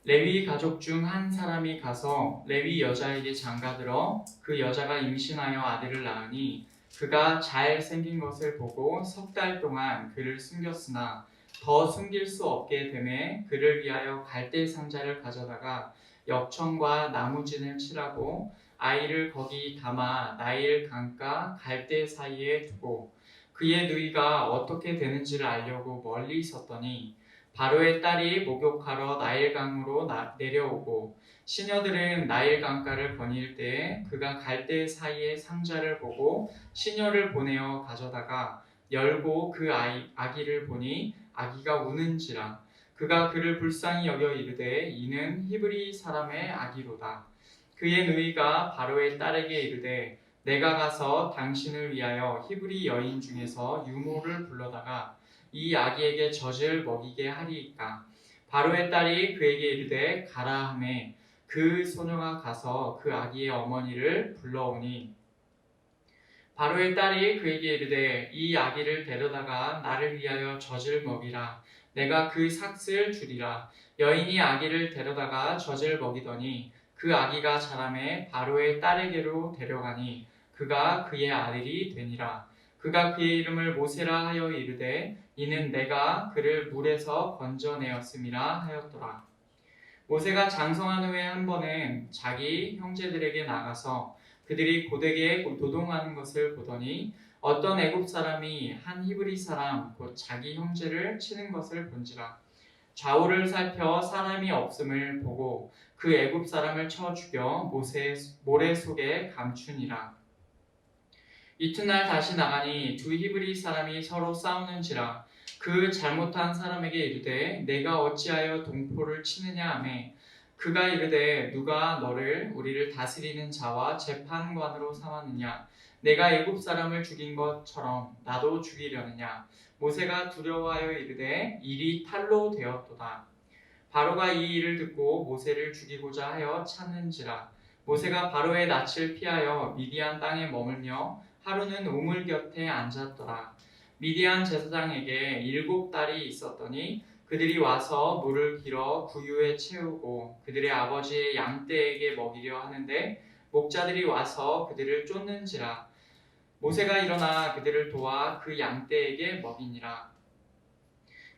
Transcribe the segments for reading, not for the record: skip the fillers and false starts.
레위 가족 중 한 사람이 가서 레위 여자에게 장가들어 그 여자가 임신하여 아들을 낳으니 그가 잘 생긴 것을 보고 석 달 동안 그를 숨겼으나 더 숨길 수 없게 되매 그를 위하여 갈대 상자를 가져다가 역청과 나무진을 칠하고 아이를 거기 담아 나일 강가 갈대 사이에 두고 그의 누이가 어떻게 되는지를 알려고 멀리 있었더니 바로의 딸이 목욕하러 나일강으로 내려오고 시녀들은 나일 강가를 거닐 때에 그가 갈대 사이에 상자를 보고 시녀를 보내어 가져다가 열고 그 아기를 보니 아기가 우는지라 그가 그를 불쌍히 여겨 이르되 이는 히브리 사람의 아기로다. 그의 누이가 바로의 딸에게 이르되 내가 가서 당신을 위하여 히브리 여인 중에서 유모를 불러다가 이 아기에게 젖을 먹이게 하리이까. 바로의 딸이 그에게 이르되 가라 하매 그 소녀가 가서 그 아기의 어머니를 불러오니 바로의 딸이 그에게 이르되 이 아기를 데려다가 나를 위하여 젖을 먹이라. 내가 그 삭슬 주리라. 여인이 아기를 데려다가 젖을 먹이더니 그 아기가 자라매 바로의 딸에게로 데려가니 그가 그의 아들이 되니라. 그가 그의 이름을 모세라 하여 이르되 이는 내가 그를 물에서 건져내었음이라 하였더라. 모세가 장성한 후에 한 번은 자기 형제들에게 나가서 그들이 고되게 노동하는 것을 보더니 어떤 애굽 사람이 한 히브리 사람 곧 자기 형제를 치는 것을 본지라. 좌우를 살펴 사람이 없음을 보고 그 애굽 사람을 쳐 죽여 모래 속에 감추니라. 이튿날 다시 나가니 두 히브리 사람이 서로 싸우는지라. 그 잘못한 사람에게 이르되 내가 어찌하여 동포를 치느냐 하매 그가 이르되 누가 너를 우리를 다스리는 자와 재판관으로 삼았느냐. 내가 애굽 사람을 죽인 것처럼 나도 죽이려느냐. 모세가 두려워하여 이르되 일이 탈로 되었도다. 바로가 이 일을 듣고 모세를 죽이고자 하여 찾는지라. 모세가 바로의 낯을 피하여 미디안 땅에 머물며 하루는 우물 곁에 앉았더라. 미디안 제사장에게 7딸이 있었더니 그들이 와서 물을 길어 구유에 채우고 그들의 아버지의 양떼에게 먹이려 하는데 목자들이 와서 그들을 쫓는지라. 모세가 일어나 그들을 도와 그 양떼에게 먹이니라.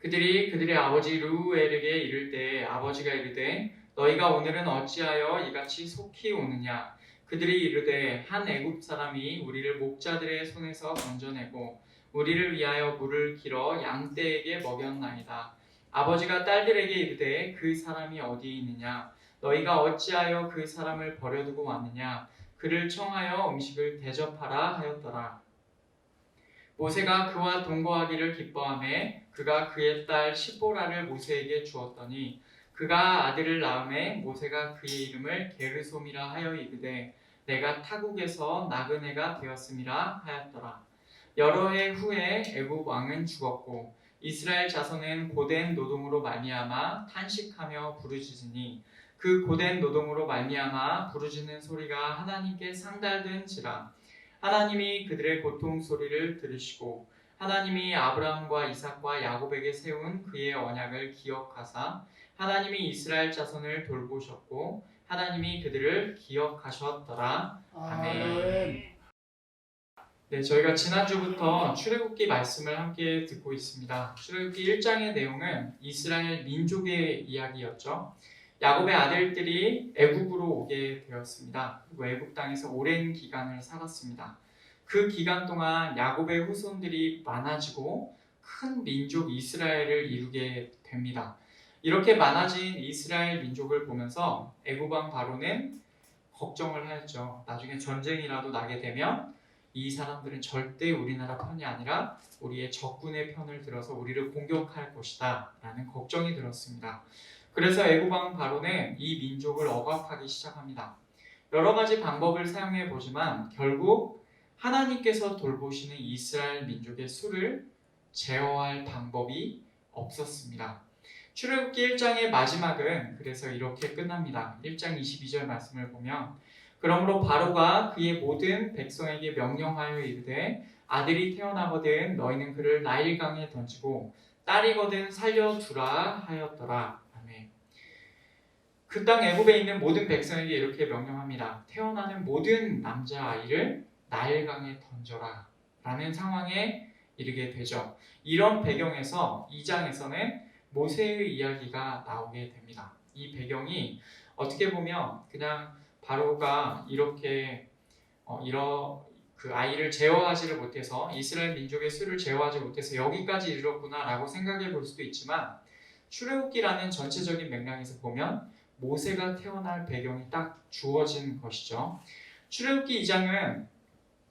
그들이 그들의 아버지 르우엘에게 이를 때 아버지가 이르되 너희가 오늘은 어찌하여 이같이 속히 오느냐. 그들이 이르되 한 애굽 사람이 우리를 목자들의 손에서 건져내고 우리를 위하여 물을 길어 양떼에게 먹였나이다. 아버지가 딸들에게 이르되 그 사람이 어디 있느냐. 너희가 어찌하여 그 사람을 버려두고 왔느냐. 그를 청하여 음식을 대접하라 하였더라. 모세가 그와 동거하기를 기뻐하매 그가 그의 딸 시보라를 모세에게 주었더니 그가 아들을 낳음에 모세가 그의 이름을 게르솜이라 하여 이르되 내가 타국에서 나그네가 되었음이라 하였더라. 여러 해 후에 애굽 왕은 죽었고 이스라엘 자손은 고된 노동으로 말미암아 탄식하며 부르짖으니 그 고된 노동으로 말미암아 부르짖는 소리가 하나님께 상달된지라. 하나님이 그들의 고통 소리를 들으시고 하나님이 아브라함과 이삭과 야곱에게 세운 그의 언약을 기억하사 하나님이 이스라엘 자손을 돌보셨고 하나님이 그들을 기억하셨더라. 아멘. 네, 저희가 지난주부터 출애굽기 말씀을 함께 듣고 있습니다. 출애굽기 1장의 내용은 이스라엘 민족의 이야기였죠. 야곱의 아들들이 애굽으로 오게 되었습니다. 그리고 애굽 땅에서 오랜 기간을 살았습니다. 그 기간 동안 야곱의 후손들이 많아지고 큰 민족 이스라엘을 이루게 됩니다. 이렇게 많아진 이스라엘 민족을 보면서 애굽 왕 바로는 걱정을 하였죠. 나중에 전쟁이라도 나게 되면 이 사람들은 절대 우리나라 편이 아니라 우리의 적군의 편을 들어서 우리를 공격할 것이다 라는 걱정이 들었습니다. 그래서 애굽 왕 바로는 이 민족을 억압하기 시작합니다. 여러 가지 방법을 사용해 보지만 결국 하나님께서 돌보시는 이스라엘 민족의 수를 제어할 방법이 없었습니다. 출애굽기 1장의 마지막은 그래서 이렇게 끝납니다. 1장 22절 말씀을 보면 그러므로 바로가 그의 모든 백성에게 명령하여 이르되 아들이 태어나거든 너희는 그를 나일강에 던지고 딸이거든 살려두라 하였더라. 아멘. 그 땅 애굽에 있는 모든 백성에게 이렇게 명령합니다. 태어나는 모든 남자아이를 나일강에 던져라 라는 상황에 이르게 되죠. 이런 배경에서 2장에서는 모세의 이야기가 나오게 됩니다. 이 배경이 어떻게 보면 그냥 바로가 이렇게 그 아이를 제어하지를 못해서 이스라엘 민족의 수를 제어하지 못해서 여기까지 이르렀구나라고 생각해 볼 수도 있지만 출애굽기라는 전체적인 맥락에서 보면 모세가 태어날 배경이 딱 주어진 것이죠. 출애굽기 2장은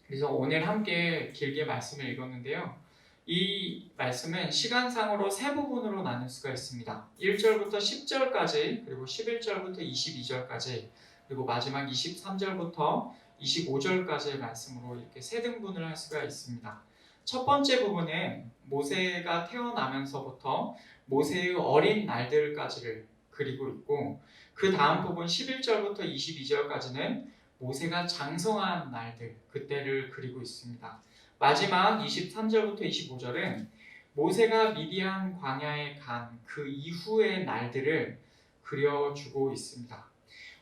그래서 오늘 함께 길게 말씀을 읽었는데요. 이 말씀은 시간상으로 세 부분으로 나눌 수가 있습니다. 1절부터 10절까지 그리고 11절부터 22절까지 그리고 마지막 23절부터 25절까지의 말씀으로 이렇게 세 등분을 할 수가 있습니다. 첫 번째 부분은 모세가 태어나면서부터 모세의 어린 날들까지를 그리고 있고 그 다음 부분 11절부터 22절까지는 모세가 장성한 날들, 그때를 그리고 있습니다. 마지막 23절부터 25절은 모세가 미디안 광야에 간 그 이후의 날들을 그려주고 있습니다.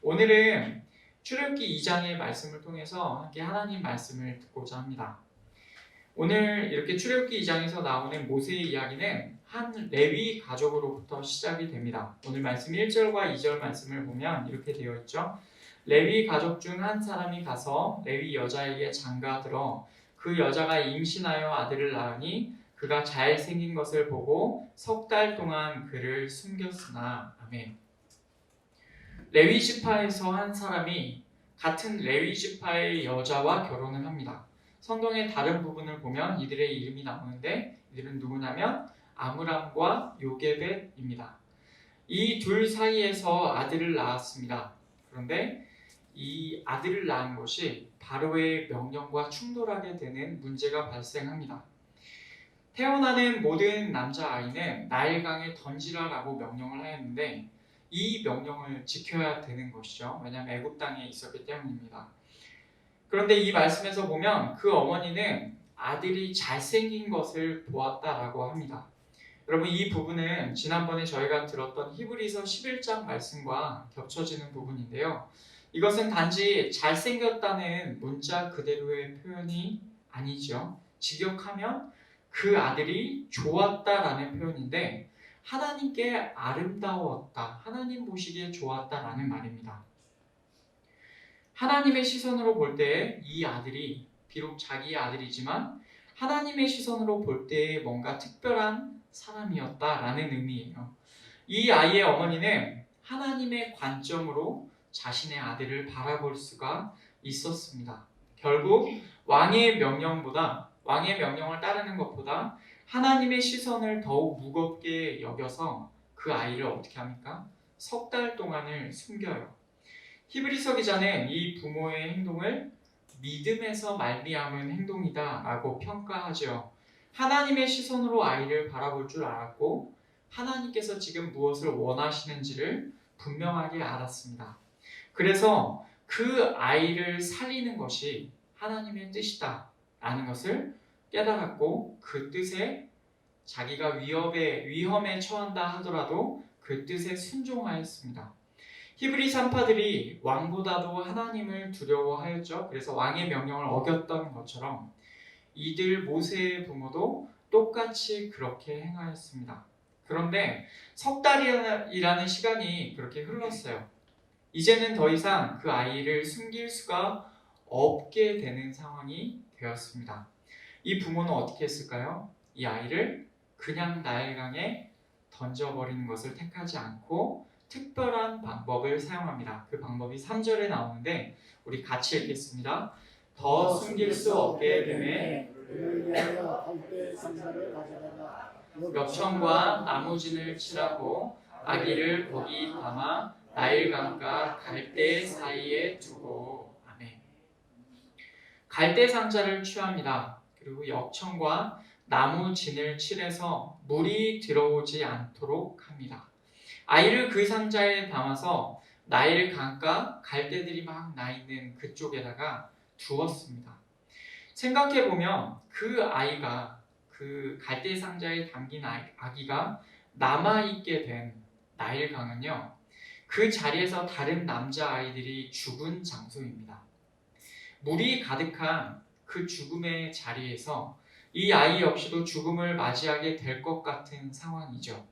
오늘은 출애굽기 2장의 말씀을 통해서 함께 하나님 말씀을 듣고자 합니다. 오늘 이렇게 출애굽기 2장에서 나오는 모세의 이야기는 한 레위 가족으로부터 시작이 됩니다. 오늘 말씀 1절과 2절 말씀을 보면 이렇게 되어 있죠. 레위 가족 중 한 사람이 가서 레위 여자에게 장가들어 그 여자가 임신하여 아들을 낳으니 그가 잘생긴 것을 보고 석 달 동안 그를 숨겼으나. 아멘. 레위 지파에서 한 사람이 같은 레위 지파의 여자와 결혼을 합니다. 성경의 다른 부분을 보면 이들의 이름이 나오는데 이들은 누구냐면 아므람과 요게벳입니다. 이 둘 사이에서 아들을 낳았습니다. 그런데 이 아들을 낳은 것이 바로의 명령과 충돌하게 되는 문제가 발생합니다. 태어나는 모든 남자아이는 나일강에 던지라라고 명령을 하였는데 이 명령을 지켜야 되는 것이죠. 왜냐하면 애굽 땅에 있었기 때문입니다. 그런데 이 말씀에서 보면 그 어머니는 아들이 잘생긴 것을 보았다라고 합니다. 여러분 이 부분은 지난번에 저희가 들었던 히브리서 11장 말씀과 겹쳐지는 부분인데요. 이것은 단지 잘생겼다는 문자 그대로의 표현이 아니죠. 직역하면 그 아들이 좋았다라는 표현인데 하나님께 아름다웠다, 하나님 보시기에 좋았다라는 말입니다. 하나님의 시선으로 볼 때 이 아들이 비록 자기의 아들이지만 하나님의 시선으로 볼 때 뭔가 특별한 사람이었다라는 의미예요. 이 아이의 어머니는 하나님의 관점으로 자신의 아들을 바라볼 수가 있었습니다. 결국 왕의 명령을 따르는 것보다 하나님의 시선을 더욱 무겁게 여겨서 그 아이를 어떻게 합니까? 석 달 동안을 숨겨요. 히브리서 기자는 이 부모의 행동을 믿음에서 말미암은 행동이다라고 평가하죠. 하나님의 시선으로 아이를 바라볼 줄 알았고 하나님께서 지금 무엇을 원하시는지를 분명하게 알았습니다. 그래서 그 아이를 살리는 것이 하나님의 뜻이다라는 것을 깨달았고 그 뜻에 자기가 위험에 처한다 하더라도 그 뜻에 순종하였습니다. 히브리 산파들이 왕보다도 하나님을 두려워하였죠. 그래서 왕의 명령을 어겼던 것처럼 이들 모세의 부모도 똑같이 그렇게 행하였습니다. 그런데 석 달이라는 시간이 그렇게 흘렀어요. 이제는 더 이상 그 아이를 숨길 수가 없게 되는 상황이 되었습니다. 이 부모는 어떻게 했을까요? 이 아이를 그냥 나일강에 던져버리는 것을 택하지 않고 특별한 방법을 사용합니다. 그 방법이 3절에 나오는데 우리 같이 읽겠습니다. 더 숨길 수 없게 되매 엽청과 나무진을 칠하고 아기를 거기 담아 나일강과 갈대 사이에 두고. 아멘. 갈대 상자를 취합니다. 그리고 엽청과 나무진을 칠해서 물이 들어오지 않도록 합니다. 아이를 그 상자에 담아서 나일강가 갈대들이 막 나 있는 그쪽에다가 두었습니다. 생각해보면 그 아이가 그 갈대 상자에 담긴 아기가 남아있게 된 나일강은요, 그 자리에서 다른 남자아이들이 죽은 장소입니다. 물이 가득한 그 죽음의 자리에서 이 아이 역시도 죽음을 맞이하게 될 것 같은 상황이죠.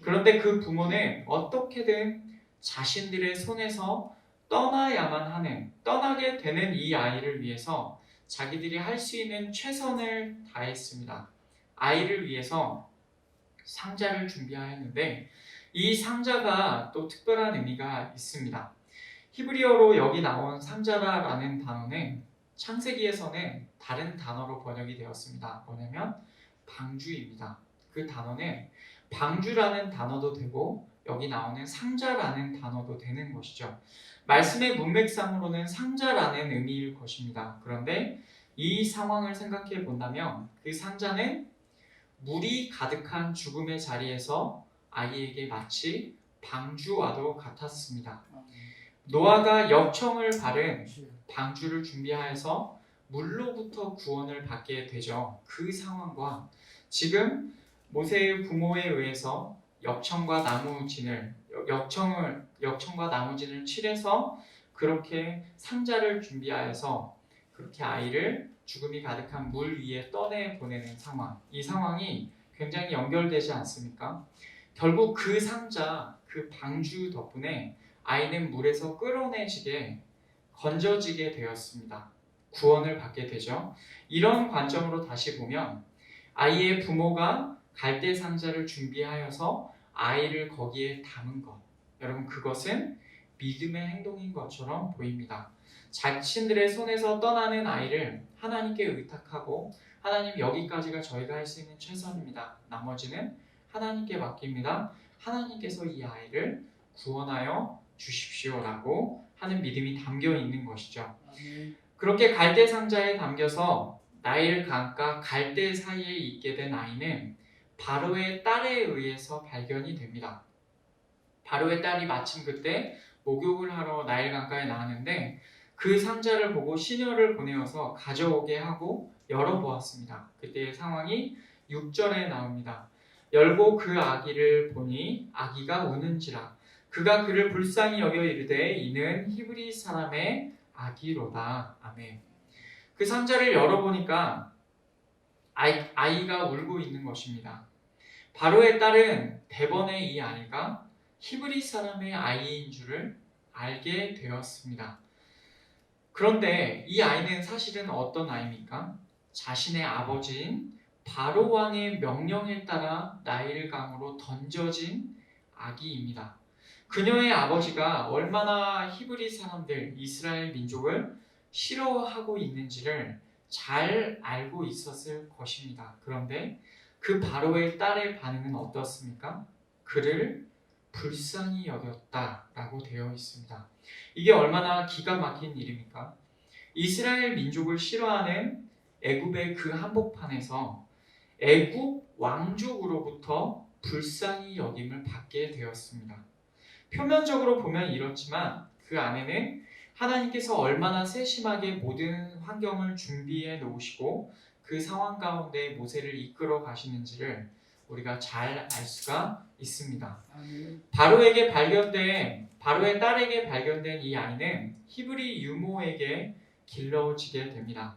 그런데 그 부모는 어떻게든 자신들의 손에서 떠나게 되는 이 아이를 위해서 자기들이 할 수 있는 최선을 다했습니다. 아이를 위해서 상자를 준비하였는데 이 상자가 또 특별한 의미가 있습니다. 히브리어로 여기 나온 상자라는 단어는 창세기에서는 다른 단어로 번역이 되었습니다. 뭐냐면 방주입니다. 그 단어는 방주라는 단어도 되고 여기 나오는 상자라는 단어도 되는 것이죠. 말씀의 문맥상으로는 상자라는 의미일 것입니다. 그런데 이 상황을 생각해 본다면 그 상자는 물이 가득한 죽음의 자리에서 아이에게 마치 방주와도 같았습니다. 노아가 역청을 바른 방주를 준비하여서 물로부터 구원을 받게 되죠. 그 상황과 지금 모세의 부모에 의해서 역청과 나무진을 칠해서 그렇게 상자를 준비하여서 그렇게 아이를 죽음이 가득한 물 위에 떠내 보내는 상황. 이 상황이 굉장히 연결되지 않습니까? 결국 그 상자, 그 방주 덕분에 아이는 물에서 건져지게 되었습니다. 구원을 받게 되죠. 이런 관점으로 다시 보면 아이의 부모가 갈대 상자를 준비하여서 아이를 거기에 담은 것. 여러분 그것은 믿음의 행동인 것처럼 보입니다. 자신들의 손에서 떠나는 아이를 하나님께 의탁하고 하나님 여기까지가 저희가 할 수 있는 최선입니다. 나머지는 하나님께 맡깁니다. 하나님께서 이 아이를 구원하여 주십시오라고 하는 믿음이 담겨 있는 것이죠. 그렇게 갈대 상자에 담겨서 나일 강과 갈대 사이에 있게 된 아이는 바로의 딸에 의해서 발견이 됩니다. 바로의 딸이 마침 그때 목욕을 하러 나일 강가에 나왔는데 그 상자를 보고 시녀를 보내어서 가져오게 하고 열어보았습니다. 그때의 상황이 6절에 나옵니다. 열고 그 아기를 보니 아기가 우는지라 그가 그를 불쌍히 여겨 이르되 이는 히브리 사람의 아기로다. 아멘. 그 상자를 열어보니까 아이가 울고 있는 것입니다. 바로의 딸은 대번에 이 아이가 히브리 사람의 아이인 줄을 알게 되었습니다. 그런데 이 아이는 사실은 어떤 아이입니까? 자신의 아버지인 바로 왕의 명령에 따라 나일강으로 던져진 아기입니다. 그녀의 아버지가 얼마나 히브리 사람들, 이스라엘 민족을 싫어하고 있는지를 잘 알고 있었을 것입니다. 그런데 그 바로의 딸의 반응은 어떻습니까? 그를 불쌍히 여겼다라고 되어 있습니다. 이게 얼마나 기가 막힌 일입니까? 이스라엘 민족을 싫어하는 애굽의 그 한복판에서 애굽 왕족으로부터 불쌍히 여김을 받게 되었습니다. 표면적으로 보면 이렇지만 그 안에는 하나님께서 얼마나 세심하게 모든 환경을 준비해 놓으시고 그 상황 가운데 모세를 이끌어 가시는지를 우리가 잘 알 수가 있습니다. 바로의 딸에게 발견된 이 아이는 히브리 유모에게 길러지게 됩니다.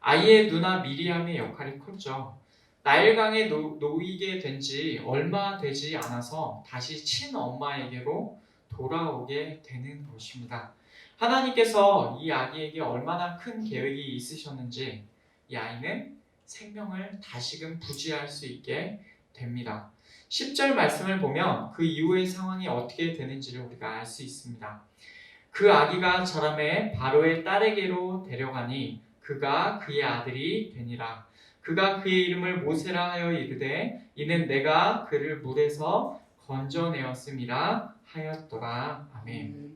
아이의 누나 미리암의 역할이 컸죠. 나일강에 놓이게 된 지 얼마 되지 않아서 다시 친엄마에게로 돌아오게 되는 것입니다. 하나님께서 이 아기에게 얼마나 큰 계획이 있으셨는지 이 아이는 생명을 다시금 부지할 수 있게 됩니다. 10절 말씀을 보면 그 이후의 상황이 어떻게 되는지를 우리가 알 수 있습니다. 그 아기가 자라매 바로의 딸에게로 데려가니 그가 그의 아들이 되니라. 그가 그의 이름을 모세라 하여 이르되 이는 내가 그를 물에서 건져내었음이라 하였더라. 아멘.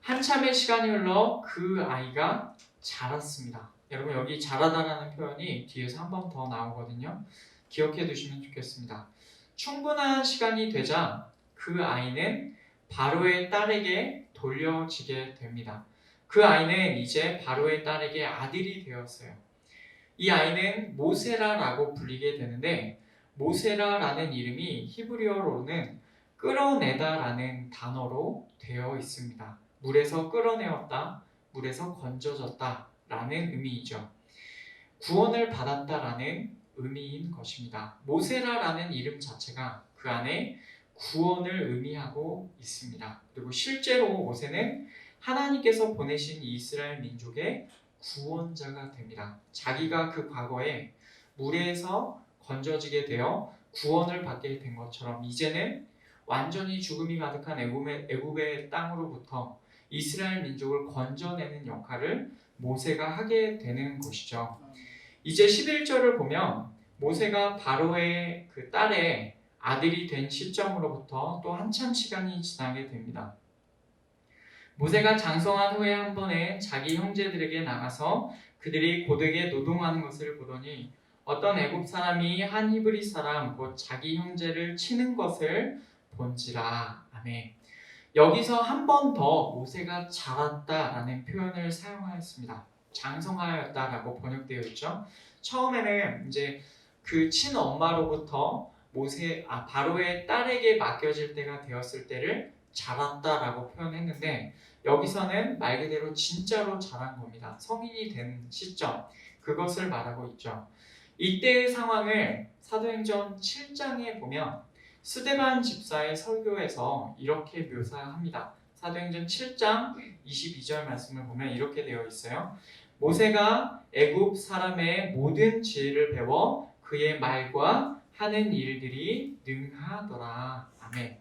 한참의 시간이 흘러 그 아이가 자랐습니다. 여러분 여기 자라다라는 표현이 뒤에서 한 번 더 나오거든요. 기억해 두시면 좋겠습니다. 충분한 시간이 되자 그 아이는 바로의 딸에게 돌려지게 됩니다. 그 아이는 이제 바로의 딸에게 아들이 되었어요. 이 아이는 모세라라고 불리게 되는데 모세라라는 이름이 히브리어로는 끌어내다라는 단어로 되어 있습니다. 물에서 끌어내었다, 물에서 건져졌다라는 의미이죠. 구원을 받았다라는 의미인 것입니다. 모세라라는 이름 자체가 그 안에 구원을 의미하고 있습니다. 그리고 실제로 모세는 하나님께서 보내신 이스라엘 민족의 구원자가 됩니다. 자기가 그 과거에 물에서 건져지게 되어 구원을 받게 된 것처럼 이제는 완전히 죽음이 가득한 애굽의 땅으로부터 이스라엘 민족을 건져내는 역할을 모세가 하게 되는 것이죠. 이제 11절을 보면 모세가 바로의 그 딸의 아들이 된 시점으로부터 또 한참 시간이 지나게 됩니다. 모세가 장성한 후에 한 번에 자기 형제들에게 나가서 그들이 고되게 노동하는 것을 보더니 어떤 애굽 사람이 한 히브리 사람 곧 자기 형제를 치는 것을 본지라. 아멘. 여기서 한 번 더 모세가 자랐다라는 표현을 사용하였습니다. 장성하였다라고 번역되어 있죠. 처음에는 이제 그 친엄마로부터 바로의 딸에게 맡겨질 때가 되었을 때를 자랐다라고 표현했는데 여기서는 말 그대로 진짜로 자란 겁니다. 성인이 된 시점, 그것을 말하고 있죠. 이때의 상황을 사도행전 7장에 보면 스데반 집사의 설교에서 이렇게 묘사합니다. 사도행전 7장 22절 말씀을 보면 이렇게 되어 있어요. 모세가 애굽 사람의 모든 지혜를 배워 그의 말과 하는 일들이 능하더라. 아멘.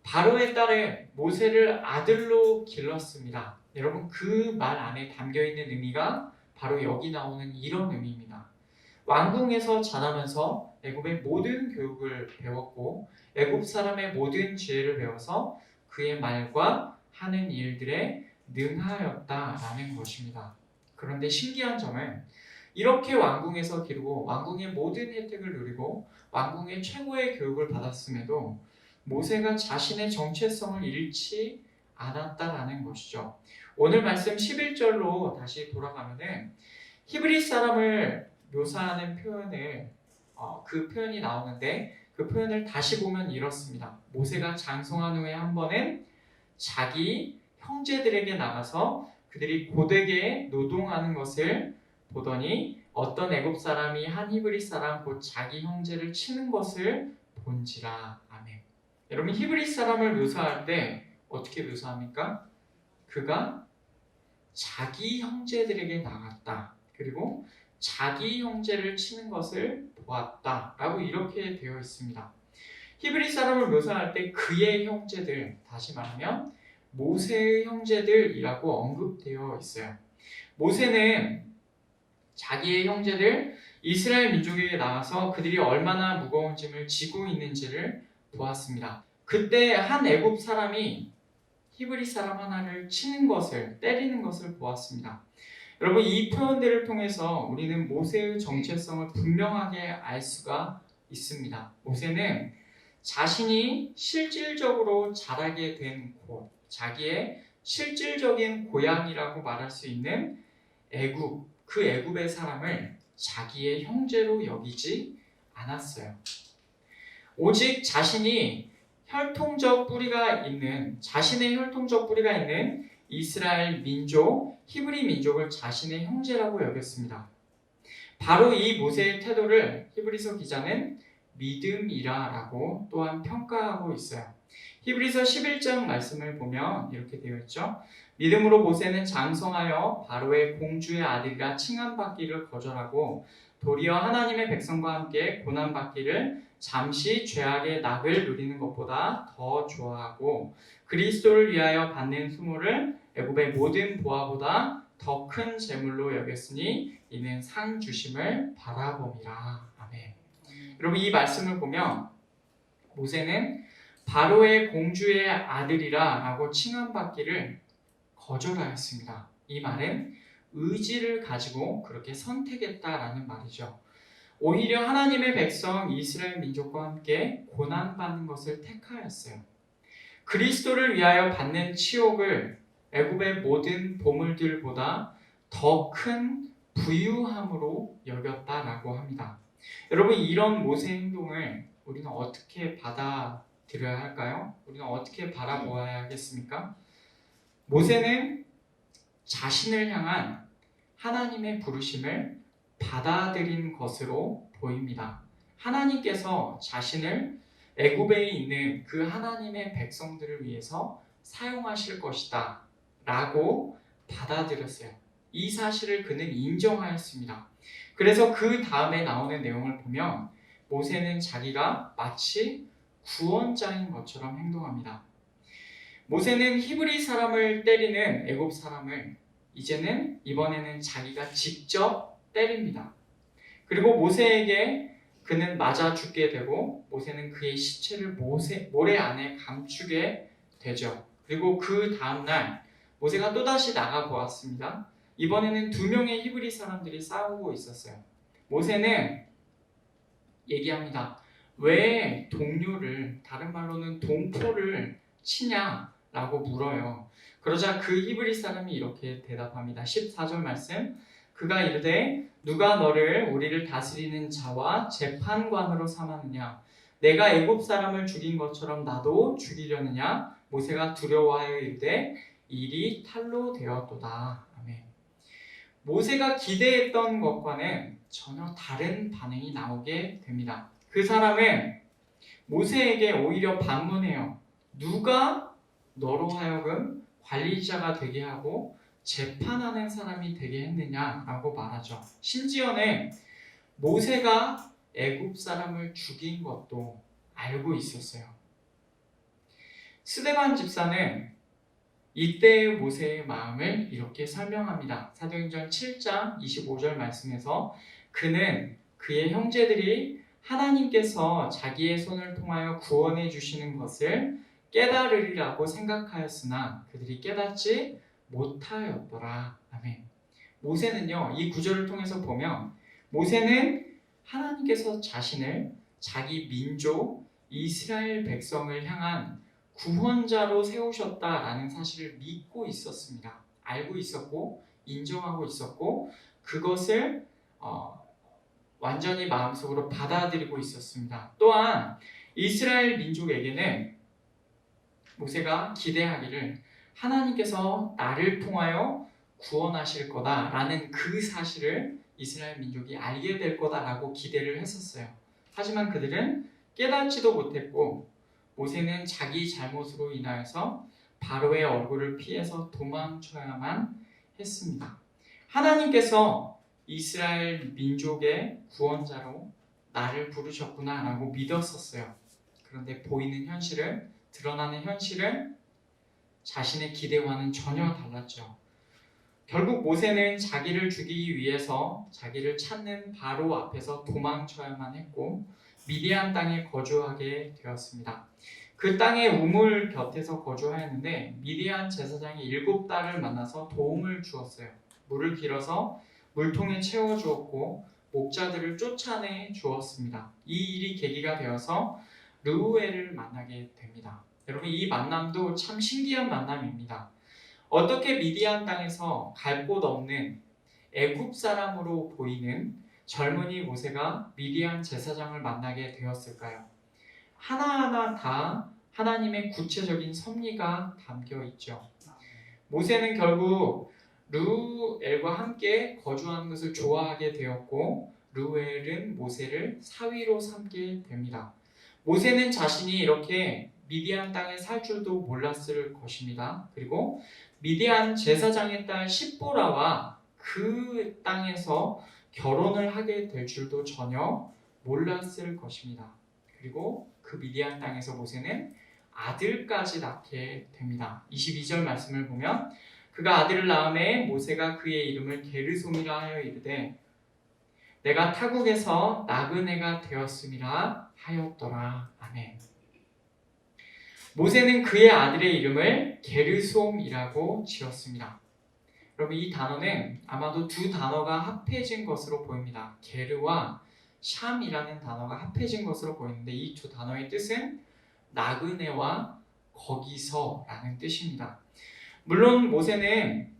바로의 딸은 모세를 아들로 길렀습니다. 여러분 그 말 안에 담겨있는 의미가 바로 여기 나오는 이런 의미입니다. 왕궁에서 자라면서 애굽의 모든 교육을 배웠고 애굽 사람의 모든 지혜를 배워서 그의 말과 하는 일들에 능하였다라는 것입니다. 그런데 신기한 점은 이렇게 왕궁에서 기르고 왕궁의 모든 혜택을 누리고 왕궁의 최고의 교육을 받았음에도 모세가 자신의 정체성을 잃지 않았다라는 것이죠. 오늘 말씀 11절로 다시 돌아가면은 히브리 사람을 묘사하는 그 표현이 나오는데 그 표현을 다시 보면 이렇습니다. 모세가 장성한 후에 한 번은 자기 형제들에게 나가서 그들이 고되게 노동하는 것을 보더니 어떤 애굽 사람이 한 히브리 사람 곧 자기 형제를 치는 것을 본지라. 아멘. 여러분 히브리 사람을 묘사할 때 어떻게 묘사합니까? 그가 자기 형제들에게 나갔다. 그리고 자기 형제를 치는 것을 보았다 라고 이렇게 되어 있습니다. 히브리 사람을 묘사할 때 그의 형제들, 다시 말하면 모세의 형제들이라고 언급되어 있어요. 모세는 자기의 형제들 이스라엘 민족에게 나와서 그들이 얼마나 무거운 짐을 지고 있는지를 보았습니다. 그때 한 애굽 사람이 히브리 사람 하나를 치는 것을, 때리는 것을 보았습니다. 여러분 이 표현들을 통해서 우리는 모세의 정체성을 분명하게 알 수가 있습니다. 모세는 자신이 실질적으로 자라게 된 곳, 자기의 실질적인 고향이라고 말할 수 있는 애굽, 그 애굽의 사람을 자기의 형제로 여기지 않았어요. 오직 자신의 혈통적 뿌리가 있는 이스라엘 민족, 히브리 민족을 자신의 형제라고 여겼습니다. 바로 이 모세의 태도를 히브리서 기자는 믿음이라고 또한 평가하고 있어요. 히브리서 11장 말씀을 보면 이렇게 되어 있죠. 믿음으로 모세는 장성하여 바로의 공주의 아들이라 칭함받기를 거절하고 도리어 하나님의 백성과 함께 고난받기를 잠시 죄악의 낙을 누리는 것보다 더 좋아하고 그리스도를 위하여 받는 수모를 애굽의 모든 보화보다 더 큰 재물로 여겼으니 이는 상 주심을 바라봄이라. 아멘. 여러분 이 말씀을 보면 모세는 바로의 공주의 아들이라 라고 칭함받기를 거절하였습니다. 이 말은 의지를 가지고 그렇게 선택했다라는 말이죠. 오히려 하나님의 백성 이스라엘 민족과 함께 고난받는 것을 택하였어요. 그리스도를 위하여 받는 치욕을 애굽의 모든 보물들보다 더 큰 부유함으로 여겼다라고 합니다. 여러분 이런 모세 행동을 우리는 어떻게 드려야 할까요? 우리는 어떻게 바라보아야겠습니까? 모세는 자신을 향한 하나님의 부르심을 받아들인 것으로 보입니다. 하나님께서 자신을 애굽에 있는 그 하나님의 백성들을 위해서 사용하실 것이다 라고 받아들였어요. 이 사실을 그는 인정하였습니다. 그래서 그 다음에 나오는 내용을 보면 모세는 자기가 마치 구원자인 것처럼 행동합니다. 모세는 히브리 사람을 때리는 애굽 사람을 이번에는 자기가 직접 때립니다. 그리고 모세에게 그는 맞아 죽게 되고 모세는 그의 시체를 모래 안에 감추게 되죠. 그리고 그 다음날 모세가 또다시 나가 보았습니다. 이번에는 2명의 히브리 사람들이 싸우고 있었어요. 모세는 얘기합니다. 왜 동료를, 다른 말로는 동포를 치냐라고 물어요. 그러자 그 히브리 사람이 이렇게 대답합니다. 14절 말씀. 그가 이르되 누가 너를 우리를 다스리는 자와 재판관으로 삼았느냐? 내가 애굽 사람을 죽인 것처럼 나도 죽이려느냐? 모세가 두려워하여 이르되 일이 탈로 되었도다. 아멘. 모세가 기대했던 것과는 전혀 다른 반응이 나오게 됩니다. 그 사람은 모세에게 오히려 반문해요. 누가 너로 하여금 관리자가 되게 하고 재판하는 사람이 되게 했느냐라고 말하죠. 심지어는 모세가 애굽 사람을 죽인 것도 알고 있었어요. 스데반 집사는 이때의 모세의 마음을 이렇게 설명합니다. 사도행전 7장 25절 말씀에서 그는 그의 형제들이 하나님께서 자기의 손을 통하여 구원해 주시는 것을 깨달으리라고 생각하였으나 그들이 깨닫지 못하였더라. 아멘. 모세는요, 이 구절을 통해서 보면 모세는 하나님께서 자신을 자기 민족 이스라엘 백성을 향한 구원자로 세우셨다라는 사실을 믿고 있었습니다. 알고 있었고 인정하고 있었고 그것을 완전히 마음속으로 받아들이고 있었습니다. 또한 이스라엘 민족에게는 모세가 기대하기를 하나님께서 나를 통하여 구원하실 거다라는 그 사실을 이스라엘 민족이 알게 될 거다라고 기대를 했었어요. 하지만 그들은 깨닫지도 못했고 모세는 자기 잘못으로 인하여서 바로의 얼굴을 피해서 도망쳐야만 했습니다. 하나님께서 이스라엘 민족의 구원자로 나를 부르셨구나라고 믿었었어요. 그런데 보이는 현실은, 드러나는 현실은 자신의 기대와는 전혀 달랐죠. 결국 모세는 자기를 죽이기 위해서 자기를 찾는 바로 앞에서 도망쳐야만 했고 미디안 땅에 거주하게 되었습니다. 그 땅의 우물 곁에서 거주하였는데 미디안 제사장이 7달을 만나서 도움을 주었어요. 물을 길어서 물통에 채워주었고 목자들을 쫓아내 주었습니다. 이 일이 계기가 되어서 르우엘을 만나게 됩니다. 여러분 이 만남도 참 신기한 만남입니다. 어떻게 미디안 땅에서 갈 곳 없는 애굽 사람으로 보이는 젊은이 모세가 미디안 제사장을 만나게 되었을까요? 하나하나 다 하나님의 구체적인 섭리가 담겨 있죠. 모세는 결국 르우엘과 함께 거주하는 것을 좋아하게 되었고 르우엘은 모세를 사위로 삼게 됩니다. 모세는 자신이 이렇게 미디안 땅에 살 줄도 몰랐을 것입니다. 그리고 미디안 제사장의 딸 십보라와 그 땅에서 결혼을 하게 될 줄도 전혀 몰랐을 것입니다. 그리고 그 미디안 땅에서 모세는 아들까지 낳게 됩니다. 22절 말씀을 보면 그가 아들을 낳음에 모세가 그의 이름을 게르솜이라 하여 이르되 내가 타국에서 나그네가 되었음이라 하였더라. 아멘. 모세는 그의 아들의 이름을 게르솜이라고 지었습니다. 여러분 이 단어는 아마도 두 단어가 합해진 것으로 보입니다. 게르와 샴이라는 단어가 합해진 것으로 보이는데 이 두 단어의 뜻은 나그네와 거기서라는 뜻입니다. 물론 모세는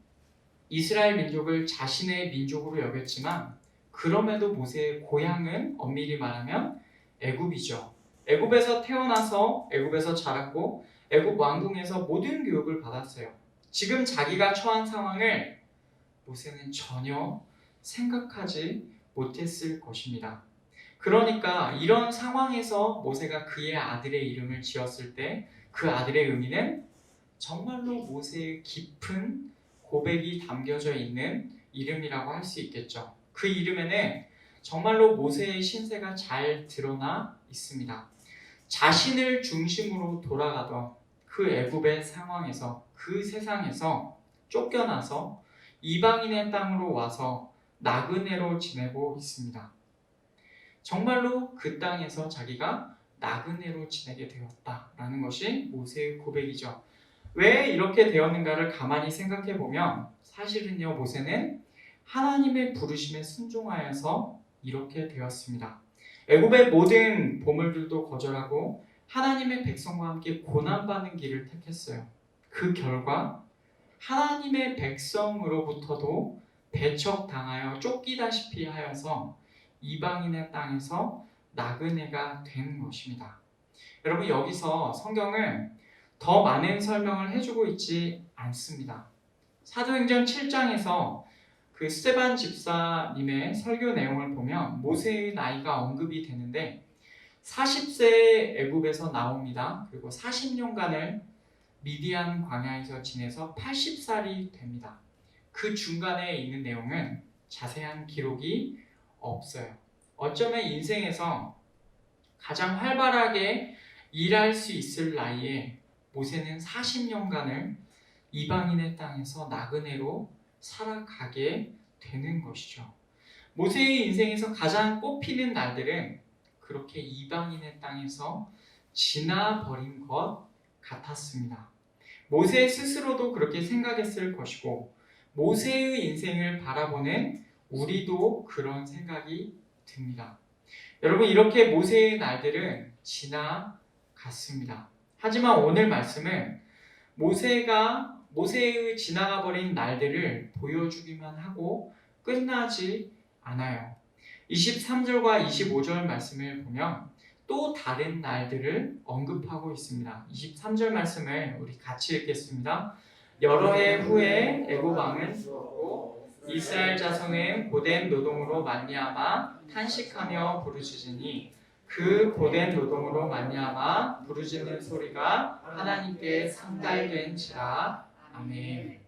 이스라엘 민족을 자신의 민족으로 여겼지만 그럼에도 모세의 고향은 엄밀히 말하면 애굽이죠. 애굽에서 태어나서 애굽에서 자랐고 애굽 왕궁에서 모든 교육을 받았어요. 지금 자기가 처한 상황을 모세는 전혀 생각하지 못했을 것입니다. 그러니까 이런 상황에서 모세가 그의 아들의 이름을 지었을 때 그 아들의 의미는 정말로 모세의 깊은 고백이 담겨져 있는 이름이라고 할 수 있겠죠. 그 이름에는 정말로 모세의 신세가 잘 드러나 있습니다. 자신을 중심으로 돌아가던 그 애굽의 상황에서, 그 세상에서 쫓겨나서 이방인의 땅으로 와서 나그네로 지내고 있습니다. 정말로 그 땅에서 자기가 나그네로 지내게 되었다라는 것이 모세의 고백이죠. 왜 이렇게 되었는가를 가만히 생각해 보면 사실은요, 모세는 하나님의 부르심에 순종하여서 이렇게 되었습니다. 애굽의 모든 보물들도 거절하고 하나님의 백성과 함께 고난받는 길을 택했어요. 그 결과 하나님의 백성으로부터도 배척당하여 쫓기다시피 하여서 이방인의 땅에서 나그네가 된 것입니다. 여러분, 여기서 성경은 더 많은 설명을 해주고 있지 않습니다. 사도행전 7장에서 그 스데반 집사님의 설교 내용을 보면 모세의 나이가 언급이 되는데 40세에 애굽에서 나옵니다. 그리고 40년간을 미디안 광야에서 지내서 80살이 됩니다. 그 중간에 있는 내용은 자세한 기록이 없어요. 어쩌면 인생에서 가장 활발하게 일할 수 있을 나이에 모세는 40년간을 이방인의 땅에서 나그네로 살아가게 되는 것이죠. 모세의 인생에서 가장 꽃피는 날들은 그렇게 이방인의 땅에서 지나버린 것 같았습니다. 모세 스스로도 그렇게 생각했을 것이고 모세의 인생을 바라보는 우리도 그런 생각이 듭니다. 여러분, 이렇게 모세의 날들은 지나갔습니다. 하지만 오늘 말씀은 모세의 지나가 버린 날들을 보여주기만 하고 끝나지 않아요. 23절과 25절 말씀을 보면 또 다른 날들을 언급하고 있습니다. 23절 말씀을 우리 같이 읽겠습니다. 여러 해 후에 애굽 왕은 죽었고 이스라엘 자손은 고된 노동으로 말미암아 탄식하며 부르짖으니 그 고된 노동으로 말미암아 부르짖는 소리가 하나님께 상달된지라. 아멘.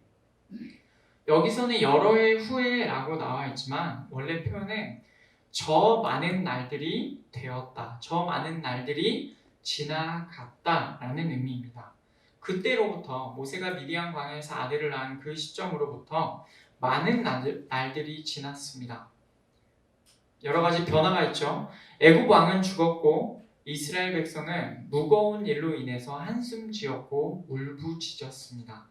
여기서는 여러 해 후에라고 나와 있지만 원래 표현은 저 많은 날들이 되었다, 저 많은 날들이 지나갔다라는 의미입니다. 그때로부터 모세가 미디안 광야에서 아들을 낳은 그 시점으로부터 많은 날들이 지났습니다. 여러 가지 변화가 있죠. 애굽 왕은 죽었고 이스라엘 백성은 무거운 일로 인해서 한숨 지었고 울부짖었습니다.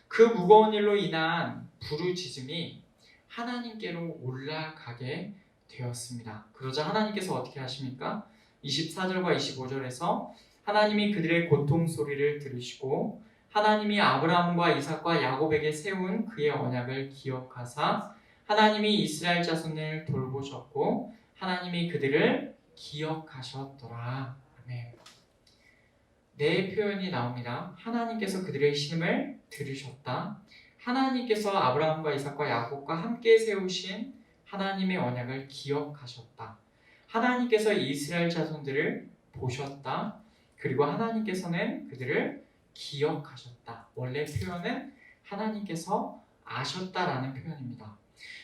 그 무거운 일로 인한 부르짖음이 하나님께로 올라가게 되었습니다. 그러자 하나님께서 어떻게 하십니까? 24절과 25절에서 하나님이 그들의 고통 소리를 들으시고 하나님이 아브라함과 이삭과 야곱에게 세운 그의 언약을 기억하사 하나님이 이스라엘 자손을 돌보셨고 하나님이 그들을 기억하셨더라. 아멘. 네 표현이 나옵니다. 하나님께서 그들의 힘을 들으셨다. 하나님께서 아브라함과 이삭과 야곱과 함께 세우신 하나님의 언약을 기억하셨다. 하나님께서 이스라엘 자손들을 보셨다. 그리고 하나님께서는 그들을 기억하셨다. 원래 표현은 하나님께서 아셨다라는 표현입니다.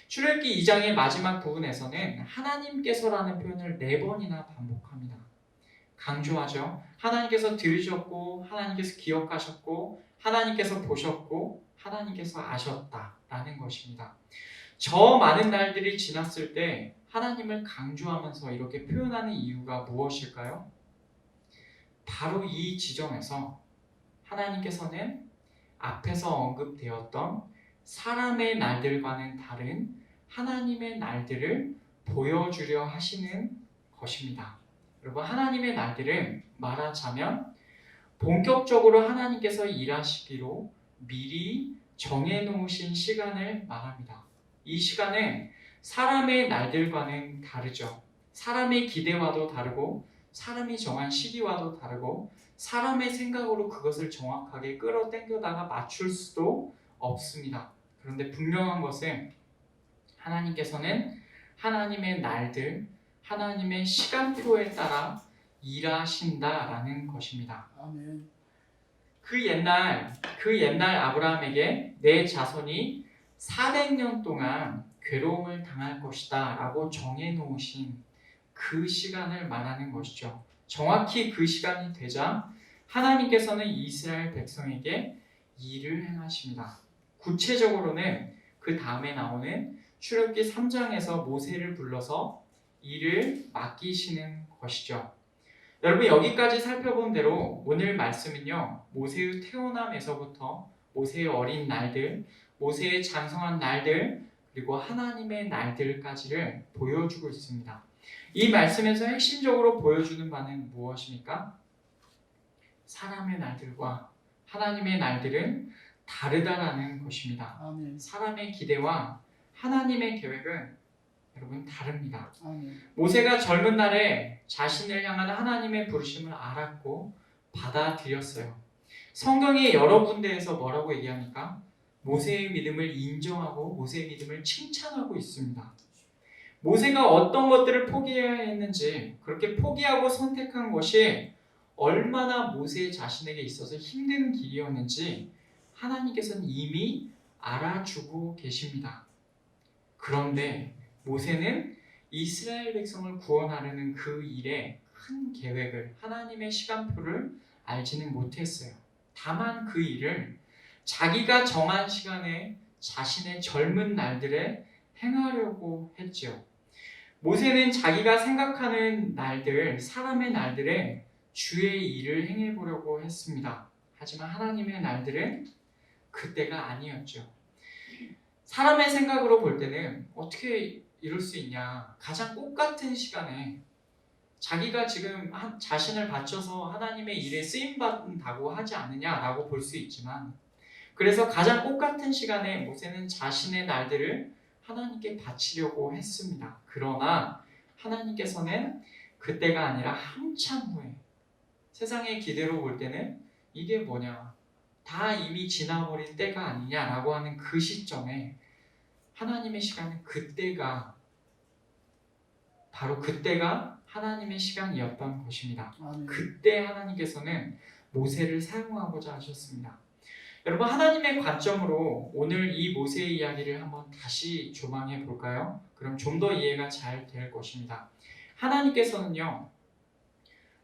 출애굽기 2장의 마지막 부분에서는 하나님께서라는 표현을 4번이나 반복합니다. 강조하죠. 하나님께서 들으셨고 하나님께서 기억하셨고 하나님께서 보셨고 하나님께서 아셨다라는 것입니다. 저 많은 날들이 지났을 때 하나님을 강조하면서 이렇게 표현하는 이유가 무엇일까요? 바로 이 지점에서 하나님께서는 앞에서 언급되었던 사람의 날들과는 다른 하나님의 날들을 보여주려 하시는 것입니다. 여러분, 하나님의 날들은 말하자면 본격적으로 하나님께서 일하시기로 미리 정해놓으신 시간을 말합니다. 이 시간은 사람의 날들과는 다르죠. 사람의 기대와도 다르고 사람이 정한 시기와도 다르고 사람의 생각으로 그것을 정확하게 끌어당겨다가 맞출 수도 없습니다. 그런데 분명한 것은 하나님께서는 하나님의 날들, 하나님의 시간표에 따라 일하신다라는 것입니다. 아멘. 그 옛날 아브라함에게 내 자손이 400년 동안 괴로움을 당할 것이다 라고 정해놓으신 그 시간을 말하는 것이죠. 정확히 그 시간이 되자 하나님께서는 이스라엘 백성에게 일을 행하십니다. 구체적으로는 그 다음에 나오는 출애굽기 3장에서 모세를 불러서 일을 맡기시는 것이죠. 여러분, 여기까지 살펴본 대로 오늘 말씀은요, 모세의 태어남에서부터 모세의 어린 날들, 모세의 장성한 날들, 그리고 하나님의 날들까지를 보여주고 있습니다. 이 말씀에서 핵심적으로 보여주는 바는 무엇입니까? 사람의 날들과 하나님의 날들은 다르다라는 것입니다. 아멘. 사람의 기대와 하나님의 계획은 여러분 다릅니다. 아멘. 모세가 젊은 날에 자신을 향한 하나님의 부르심을 알았고 받아들였어요. 성경의 여러 군데에서 뭐라고 얘기합니까? 모세의 믿음을 인정하고 모세의 믿음을 칭찬하고 있습니다. 모세가 어떤 것들을 포기해야 했는지, 그렇게 포기하고 선택한 것이 얼마나 모세 자신에게 있어서 힘든 길이었는지 하나님께서는 이미 알아주고 계십니다. 그런데 모세는 이스라엘 백성을 구원하려는 그 일의 큰 계획을, 하나님의 시간표를 알지는 못했어요. 다만 그 일을 자기가 정한 시간에 자신의 젊은 날들에 행하려고 했죠. 모세는 자기가 생각하는 날들, 사람의 날들에 주의 일을 행해보려고 했습니다. 하지만 하나님의 날들은 그때가 아니었죠. 사람의 생각으로 볼 때는 어떻게 이럴 수 있냐, 가장 똑같은 시간에 자기가 지금 자신을 바쳐서 하나님의 일에 쓰임받는다고 하지 않느냐라고 볼 수 있지만, 그래서 가장 똑같은 시간에 모세는 자신의 날들을 하나님께 바치려고 했습니다. 그러나 하나님께서는 그때가 아니라 한참 후에, 세상의 기대로 볼 때는 이게 뭐냐, 다 이미 지나버린 때가 아니냐라고 하는 그 시점에 하나님의 시간은 그때가, 바로 그때가 하나님의 시간이었던 것입니다. 아멘. 그때 하나님께서는 모세를 사용하고자 하셨습니다. 여러분, 하나님의 관점으로 오늘 이 모세의 이야기를 한번 다시 조망해 볼까요? 그럼 좀 더 이해가 잘 될 것입니다. 하나님께서는요,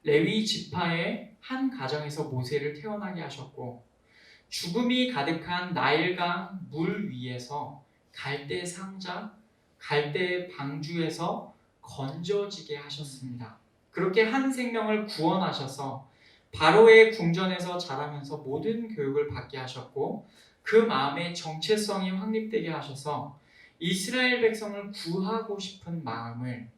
레위 지파의 한 가정에서 모세를 태어나게 하셨고, 죽음이 가득한 나일강 물 위에서 갈대 상자, 갈대 방주에서 건져지게 하셨습니다. 그렇게 한 생명을 구원하셔서 바로의 궁전에서 자라면서 모든 교육을 받게 하셨고, 그 마음의 정체성이 확립되게 하셔서 이스라엘 백성을 구하고 싶은 마음을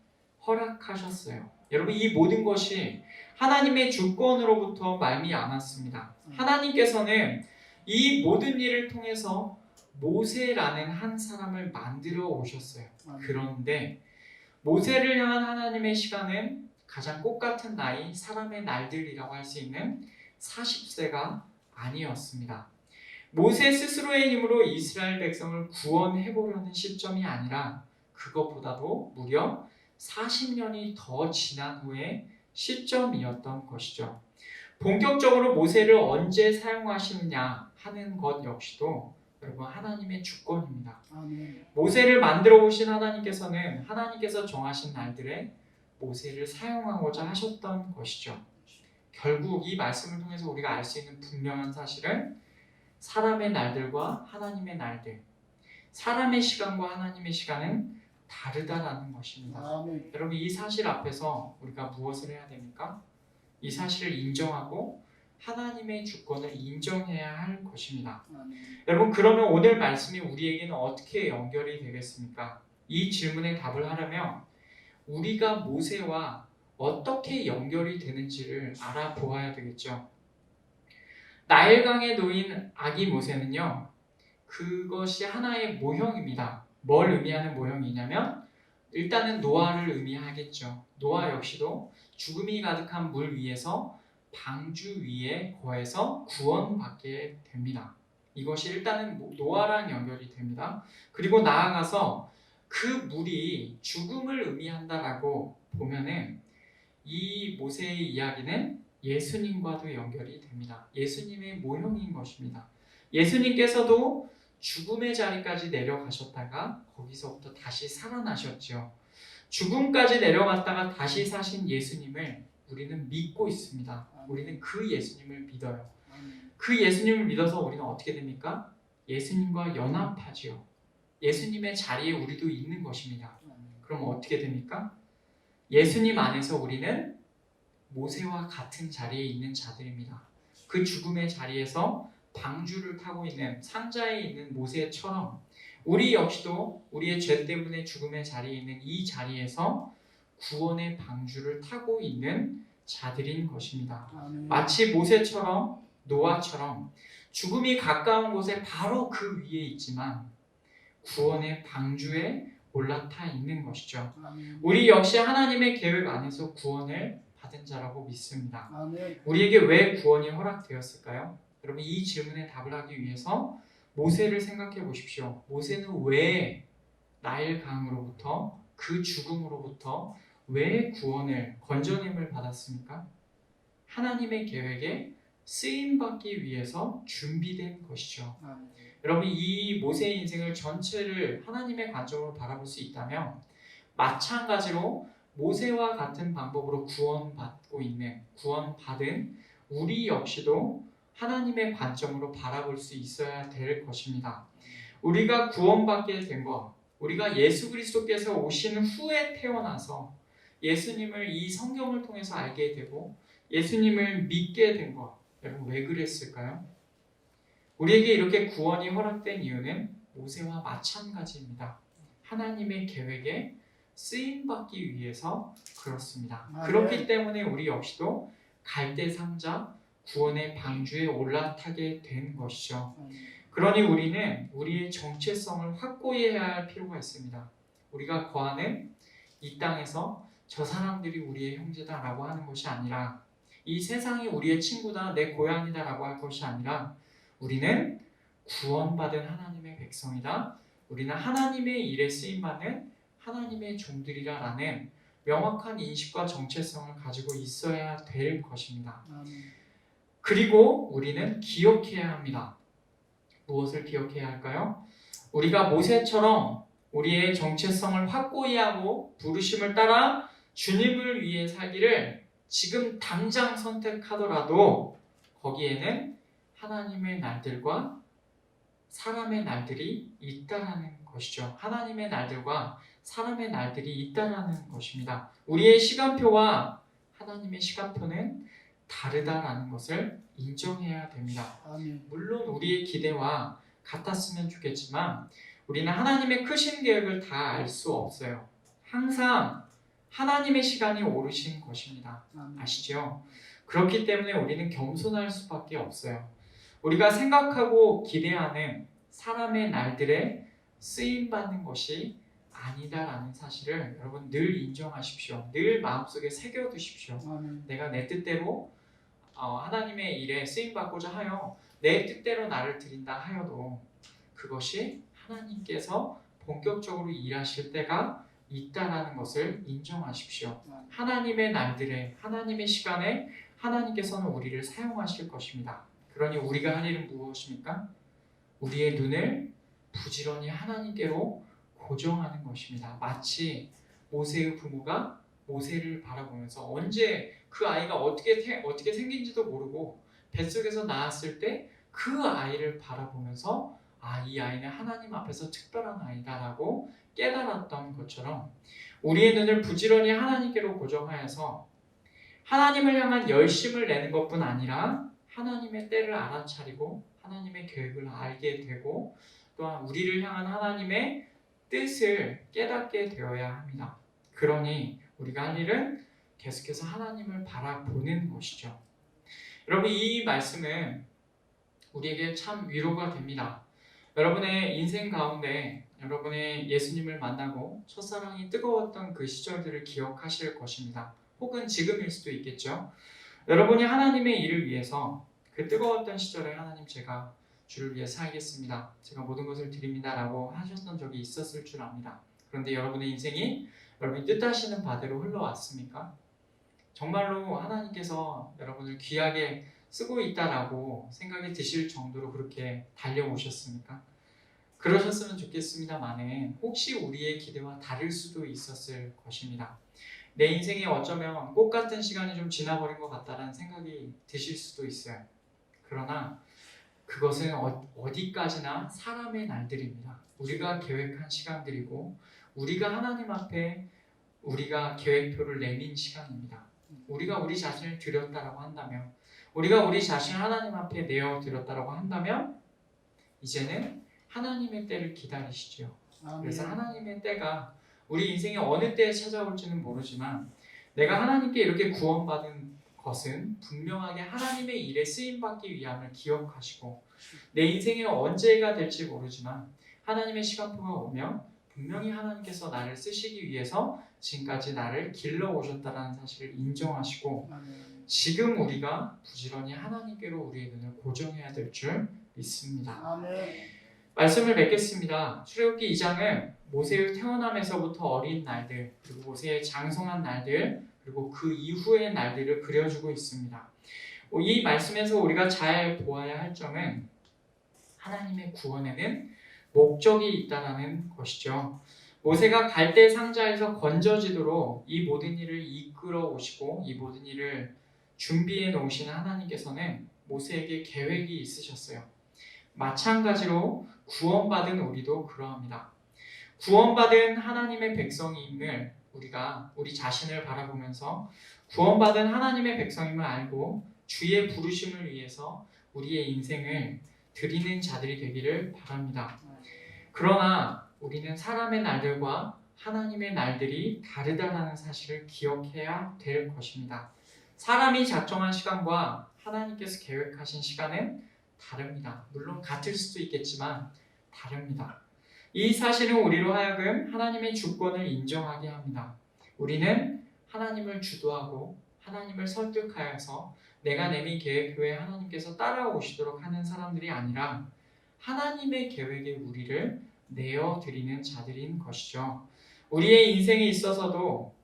허락하셨어요. 여러분, 이 모든 것이 하나님의 주권으로부터 말미암았습니다. 하나님께서는 이 모든 일을 통해서 모세라는 한 사람을 만들어 오셨어요. 그런데 모세를 향한 하나님의 시간은 가장 꽃같은 나이, 사람의 날들이라고 할 수 있는 40세가 아니었습니다. 모세 스스로의 힘으로 이스라엘 백성을 구원해보려는 시점이 아니라 그것보다도 무려 40년이 더 지난 후의 시점이었던 것이죠. 본격적으로 모세를 언제 사용하시느냐 하는 것 역시도 여러분 하나님의 주권입니다. 아멘. 모세를 만들어 오신 하나님께서는 하나님께서 정하신 날들에 모세를 사용하고자 하셨던 것이죠. 결국 이 말씀을 통해서 우리가 알 수 있는 분명한 사실은 사람의 날들과 하나님의 날들, 사람의 시간과 하나님의 시간은 다르다라는 것입니다. 아멘. 여러분, 이 사실 앞에서 우리가 무엇을 해야 됩니까? 이 사실을 인정하고 하나님의 주권을 인정해야 할 것입니다. 아멘. 여러분, 그러면 오늘 말씀이 우리에게는 어떻게 연결이 되겠습니까? 이 질문에 답을 하려면 우리가 모세와 어떻게 연결이 되는지를 알아보아야 되겠죠. 나일강에 놓인 아기 모세는요, 그것이 하나의 모형입니다. 뭘 의미하는 모형이냐면 일단은 노아를 의미하겠죠. 노아 역시도 죽음이 가득한 물 위에서 방주 위에 거해서 구원받게 됩니다. 이것이 일단은 노아랑 연결이 됩니다. 그리고 나아가서 그 물이 죽음을 의미한다라고 보면은 이 모세의 이야기는 예수님과도 연결이 됩니다. 예수님의 모형인 것입니다. 예수님께서도 죽음의 자리까지 내려가셨다가 거기서부터 다시 살아나셨죠. 죽음까지 내려갔다가 다시 사신 예수님을 우리는 믿고 있습니다. 우리는 그 예수님을 믿어요. 그 예수님을 믿어서 우리는 어떻게 됩니까? 예수님과 연합하지요. 예수님의 자리에 우리도 있는 것입니다. 그럼 어떻게 됩니까? 예수님 안에서 우리는 모세와 같은 자리에 있는 자들입니다. 그 죽음의 자리에서 방주를 타고 있는 상자에 있는 모세처럼 우리 역시도 우리의 죄 때문에 죽음의 자리에 있는 이 자리에서 구원의 방주를 타고 있는 자들인 것입니다. 마치 모세처럼 노아처럼 죽음이 가까운 곳에 바로 그 위에 있지만 구원의 방주에 올라타 있는 것이죠. 우리 역시 하나님의 계획 안에서 구원을 받은 자라고 믿습니다. 우리에게 왜 구원이 허락되었을까요? 여러분 이 질문에 답을 하기 위해서 모세를 생각해 보십시오. 모세는 왜 나일 강으로부터 그 죽음으로부터 왜 구원을 건져냄을 받았습니까? 하나님의 계획에 쓰임받기 위해서 준비된 것이죠. 여러분 이 모세의 인생을 전체를 하나님의 관점으로 바라볼 수 있다면 마찬가지로 모세와 같은 방법으로 구원받은 우리 역시도 하나님의 관점으로 바라볼 수 있어야 될 것입니다. 우리가 구원받게 된 것, 우리가 예수 그리스도께서 오신 후에 태어나서 예수님을 이 성경을 통해서 알게 되고 예수님을 믿게 된 것, 여러분 왜 그랬을까요? 우리에게 이렇게 구원이 허락된 이유는 모세와 마찬가지입니다. 하나님의 계획에 쓰임받기 위해서 그렇습니다. 그렇기 때문에 우리 역시도 갈대 상자 구원의 방주에 올라타게 된 것이죠. 그러니 우리는 우리의 정체성을 확고히 해야 할 필요가 있습니다. 우리가 거하는 이 땅에서 저 사람들이 우리의 형제다라고 하는 것이 아니라 이 세상이 우리의 친구다, 내 고향이다라고 할 것이 아니라 우리는 구원받은 하나님의 백성이다. 우리는 하나님의 일에 쓰임받는 하나님의 종들이라는 명확한 인식과 정체성을 가지고 있어야 될 것입니다. 그리고 우리는 기억해야 합니다. 무엇을 기억해야 할까요? 우리가 모세처럼 우리의 정체성을 확고히 하고 부르심을 따라 주님을 위해 살기를 지금 당장 선택하더라도 거기에는 하나님의 날들과 사람의 날들이 있다라는 것이죠. 하나님의 날들과 사람의 날들이 있다라는 것입니다. 우리의 시간표와 하나님의 시간표는 다르다라는 것을 인정해야 됩니다. 물론 우리의 기대와 같았으면 좋겠지만 우리는 하나님의 크신 계획을 다 알 수 없어요. 항상 하나님의 시간이 오르신 것입니다. 아시죠? 그렇기 때문에 우리는 겸손할 수밖에 없어요. 우리가 생각하고 기대하는 사람의 날들에 쓰임받는 것이 아니다라는 사실을 여러분 늘 인정하십시오. 늘 마음속에 새겨두십시오. 내가 내 뜻대로 하나님의 일에 쓰임받고자 하여 내 뜻대로 나를 드린다 하여도 그것이 하나님께서 본격적으로 일하실 때가 있다라는 것을 인정하십시오. 하나님의 날들에 하나님의 시간에 하나님께서는 우리를 사용하실 것입니다. 그러니 우리가 할 일은 무엇입니까? 우리의 눈을 부지런히 하나님께로 고정하는 것입니다. 마치 모세의 부모가 모세를 바라보면서 언제 그 아이가 어떻게 생긴지도 모르고 뱃속에서 나왔을 때 그 아이를 바라보면서 이 아이는 하나님 앞에서 특별한 아이다라고 깨달았던 것처럼 우리의 눈을 부지런히 하나님께로 고정하여서 하나님을 향한 열심을 내는 것뿐 아니라 하나님의 때를 알아차리고 하나님의 계획을 알게 되고 또한 우리를 향한 하나님의 뜻을 깨닫게 되어야 합니다. 그러니 우리가 할 일은 계속해서 하나님을 바라보는 것이죠. 여러분 이 말씀은 우리에게 참 위로가 됩니다. 여러분의 인생 가운데 여러분의 예수님을 만나고 첫사랑이 뜨거웠던 그 시절들을 기억하실 것입니다. 혹은 지금일 수도 있겠죠. 여러분이 하나님의 일을 위해서 그 뜨거웠던 시절에 하나님 제가 주를 위해 살겠습니다. 제가 모든 것을 드립니다. 라고 하셨던 적이 있었을 줄 압니다. 그런데 여러분의 인생이 여러분이 뜻하시는 바대로 흘러왔습니까? 정말로 하나님께서 여러분을 귀하게 쓰고 있다라고 생각이 드실 정도로 그렇게 달려오셨습니까? 그러셨으면 좋겠습니다만은 혹시 우리의 기대와 다를 수도 있었을 것입니다. 내 인생에 어쩌면 꽃 같은 시간이 좀 지나버린 것 같다는 생각이 드실 수도 있어요. 그러나 그것은 어디까지나 사람의 날들입니다. 우리가 계획한 시간들이고 우리가 하나님 앞에 우리가 계획표를 내민 시간입니다. 우리가 우리 자신을 드렸다라고 한다면, 우리가 우리 자신을 하나님 앞에 내어드렸다라고 한다면 이제는 하나님의 때를 기다리시죠. 그래서 하나님의 때가 우리 인생의 어느 때에 찾아올지는 모르지만 내가 하나님께 이렇게 구원받은 것은 분명하게 하나님의 일에 쓰임받기 위함을 기억하시고 내 인생의 언제가 될지 모르지만 하나님의 시간표가 오면 분명히 하나님께서 나를 쓰시기 위해서 지금까지 나를 길러오셨다는 사실을 인정하시고 지금 우리가 부지런히 하나님께로 우리의 눈을 고정해야 될 줄 믿습니다. 말씀을 맺겠습니다. 출애굽기 2장은 모세의 태어남에서부터 어린 날들, 그리고 모세의 장성한 날들, 그리고 그 이후의 날들을 그려주고 있습니다. 이 말씀에서 우리가 잘 보아야 할 점은 하나님의 구원에는 목적이 있다는 것이죠. 모세가 갈대 상자에서 건져지도록 이 모든 일을 이끌어 오시고 이 모든 일을 준비해 놓으시는 하나님께서는 모세에게 계획이 있으셨어요. 마찬가지로 구원받은 우리도 그러합니다. 구원받은 하나님의 백성임을 우리가 우리 자신을 바라보면서 구원받은 하나님의 백성임을 알고 주의 부르심을 위해서 우리의 인생을 드리는 자들이 되기를 바랍니다. 그러나 우리는 사람의 날들과 하나님의 날들이 다르다는 사실을 기억해야 될 것입니다. 사람이 작정한 시간과 하나님께서 계획하신 시간은 다릅니다. 물론 같을 수도 있겠지만 다릅니다. 이 사실은 우리로 하여금 하나님의 주권을 인정하게 합니다. 우리는 하나님을 주도하고 하나님을 설득하여서 내가 내민 계획표에 하나님께서 따라오시도록 하는 사람들이 아니라 하나님의 계획에 우리를 내어드리는 자들인 것이죠. 우리의 인생에 있어서도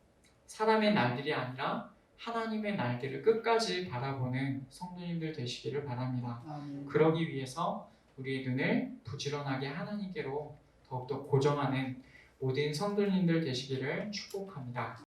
사람의 날들이 아니라 하나님의 날들을 끝까지 바라보는 성도님들 되시기를 바랍니다. 그러기 위해서 우리의 눈을 부지런하게 하나님께로 더욱더 고정하는 모든 성도님들 되시기를 축복합니다.